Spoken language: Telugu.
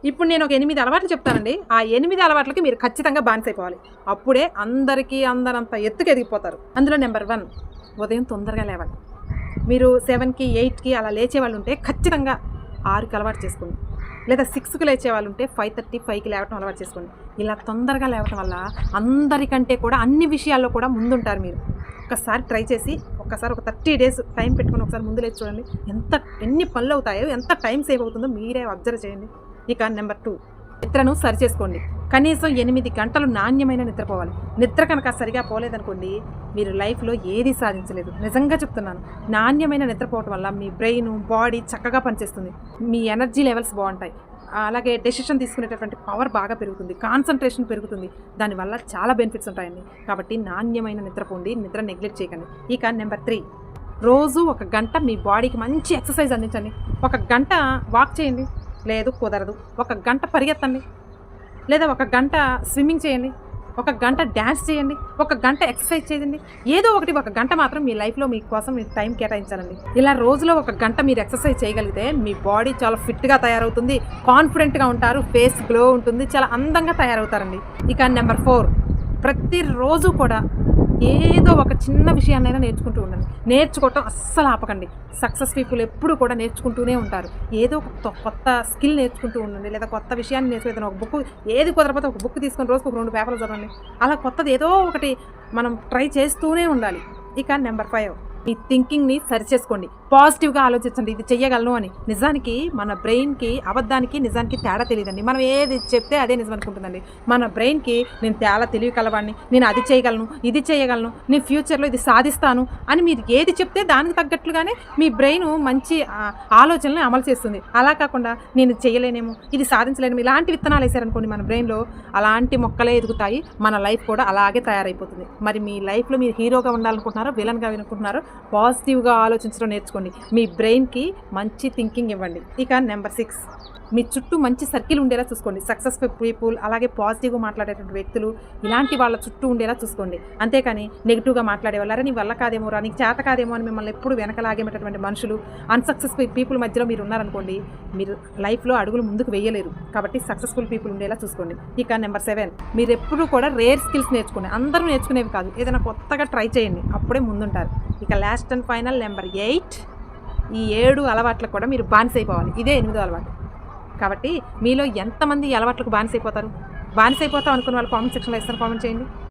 ఇప్పుడు నేను ఒక 8 అలవాట్లు చెప్తానండి. ఆ 8 అలవాట్లకి మీరు ఖచ్చితంగా బానిసైపోవాలి. అప్పుడే అందరంత ఎత్తుకు ఎదిగిపోతారు. అందులో నెంబర్ 1 ఉదయం తొందరగా లేవాలి. మీరు 7కి 8కి అలా లేచేవాళ్ళు ఉంటే ఖచ్చితంగా 6కి అలవాటు చేసుకోండి. లేదా 6కి లేచేవాళ్ళు ఉంటే 5:30, 5కి లేవటం అలవాటు చేసుకోండి. ఇలా తొందరగా లేవటం వల్ల అందరికంటే కూడా అన్ని విషయాల్లో కూడా ముందుంటారు మీరు. ఒక్కసారి ట్రై చేసి ఒక్కసారి ఒక 30 డేస్ టైం పెట్టుకొని ఒకసారి ముందు లేచి చూడండి. ఎన్ని పనులు అవుతాయో, ఎంత టైం సేవ్ అవుతుందో మీరే అబ్జర్వ్ చేయండి. ఇక నెంబర్ 2 నిద్రను సరి చేసుకోండి. కనీసం 8 గంటలు నాణ్యమైన నిద్రపోవాలి. నిద్ర కనుక సరిగా పోలేదనుకోండి, మీరు లైఫ్లో ఏది సాధించలేదు. నిజంగా చెప్తున్నాను. నాణ్యమైన నిద్రపోవటం వల్ల మీ బ్రెయిన్, బాడీ చక్కగా పనిచేస్తుంది. మీ ఎనర్జీ లెవెల్స్ బాగుంటాయి. అలాగే డెసిషన్ తీసుకునేటటువంటి పవర్ బాగా పెరుగుతుంది, కాన్సన్ట్రేషన్ పెరుగుతుంది. దానివల్ల చాలా బెనిఫిట్స్ ఉంటాయండి. కాబట్టి నాణ్యమైన నిద్రపోండి, నిద్ర నెగ్లెక్ట్ చేయకండి. ఇక నెంబర్ 3 రోజు 1 గంట మీ బాడీకి మంచి ఎక్సర్సైజ్ అందించండి. 1 గంట వాక్ చేయండి. లేదు కుదరదు, 1 గంట పరిగెత్తండి. లేదా 1 గంట స్విమ్మింగ్ చేయండి. 1 గంట డ్యాన్స్ చేయండి. 1 గంట ఎక్సర్సైజ్ చేయండి. ఏదో ఒకటి 1 గంట మాత్రం మీ లైఫ్లో మీకోసం మీరు టైం కేటాయించాలండి. ఇలా రోజులో 1 గంట మీరు ఎక్సర్సైజ్ చేయగలిగితే మీ బాడీ చాలా ఫిట్గా తయారవుతుంది, కాన్ఫిడెంట్గా ఉంటారు, ఫేస్ గ్లో ఉంటుంది, చాలా అందంగా తయారవుతారండి. ఇక నెంబర్ 4 ప్రతిరోజు కూడా ఏదో ఒక చిన్న విషయాన్నైనా నేర్చుకుంటూ ఉండండి. నేర్చుకోవటం అస్సలు ఆపకండి. సక్సెస్ పీపుల్ ఎప్పుడు కూడా నేర్చుకుంటూనే ఉంటారు. ఏదో ఒక కొత్త స్కిల్ నేర్చుకుంటూ ఉండండి. లేదా కొత్త విషయాన్ని నేర్చుకుంటే ఒక బుక్, ఏది కుదరకపోతే ఒక బుక్ తీసుకొని రోజుకు 2 పేపర్లు చదవండి. అలా కొత్తది ఏదో ఒకటి మనం ట్రై చేస్తూనే ఉండాలి. ఇక నెంబర్ 5 మీ థింకింగ్ని సరిచేసుకోండి. పాజిటివ్గా ఆలోచించండి, ఇది చెయ్యగలను అని. నిజానికి మన బ్రెయిన్కి అబద్ధానికి నిజానికి తేడా తెలియదండి. మనం ఏది చెప్తే అదే నిజం అనుకుంటుందండి. మన బ్రెయిన్కి నేను చాలా తెలివి కలవాడిని, నేను అది చేయగలను, ఇది చేయగలను, నేను ఫ్యూచర్లో ఇది సాధిస్తాను అని మీరు ఏది చెప్తే దానికి తగ్గట్లుగానే మీ బ్రెయిన్ మంచి ఆలోచనలను అమలు చేస్తుంది. అలా కాకుండా నేను చేయలేనేమో, ఇది సాధించలేనేమో, ఇలాంటి విత్తనాలు వేసారనుకోండి మన బ్రెయిన్లో, అలాంటి మొక్కలే ఎదుగుతాయి. మన లైఫ్ కూడా అలాగే తయారైపోతుంది. మరి మీ లైఫ్లో మీరు హీరోగా ఉండాలనుకుంటున్నారో విలన్గా అనుకుంటున్నారో పాజిటివ్గా ఆలోచించడం నేర్చుకోండి. మీ బ్రెయిన్కి మంచి థింకింగ్ ఇవ్వండి. ఇక నెంబర్ 6 మీ చుట్టూ మంచి సర్కిల్ ఉండేలా చూసుకోండి. సక్సెస్ఫుల్ పీపుల్, అలాగే పాజిటివ్గా మాట్లాడేటువంటి వ్యక్తులు, ఇలాంటి వాళ్ళ చుట్టూ ఉండేలా చూసుకోండి. అంతేకాని నెగిటివ్గా మాట్లాడే వాళ్ళ నీ వల్ల కాదేమో రా, నీకు చేత కాదేమో అని మిమ్మల్ని ఎప్పుడు వెనకలాగేటటువంటి మనుషులు, అన్సక్సెస్ఫుల్ పీపుల్ మధ్యలో మీరు ఉన్నారనుకోండి, మీరు లైఫ్లో అడుగులు ముందుకు వేయలేరు. కాబట్టి సక్సెస్ఫుల్ పీపుల్ ఉండేలా చూసుకోండి. ఇక నెంబర్ 7 మీరు ఎప్పుడు కూడా రేర్ స్కిల్స్ నేర్చుకోండి. అందరూ నేర్చుకునేవి కాదు, ఏదైనా కొత్తగా ట్రై చేయండి, అప్పుడే ముందుంటారు. ఇక లాస్ట్ అండ్ ఫైనల్ నెంబర్ 8 ఈ 7 అలవాట్లకు కూడా మీరు బానిసైపోవాలి. ఇదే 8వ అలవాటు. కాబట్టి మీలో ఎంతమంది ఈ అలవాట్లకు బానిసైపోతారు? బానిసైపోతాం అనుకున్న వాళ్ళు కామెంట్ సెక్షన్లో ఇస్తారు, కామెంట్ చేయండి.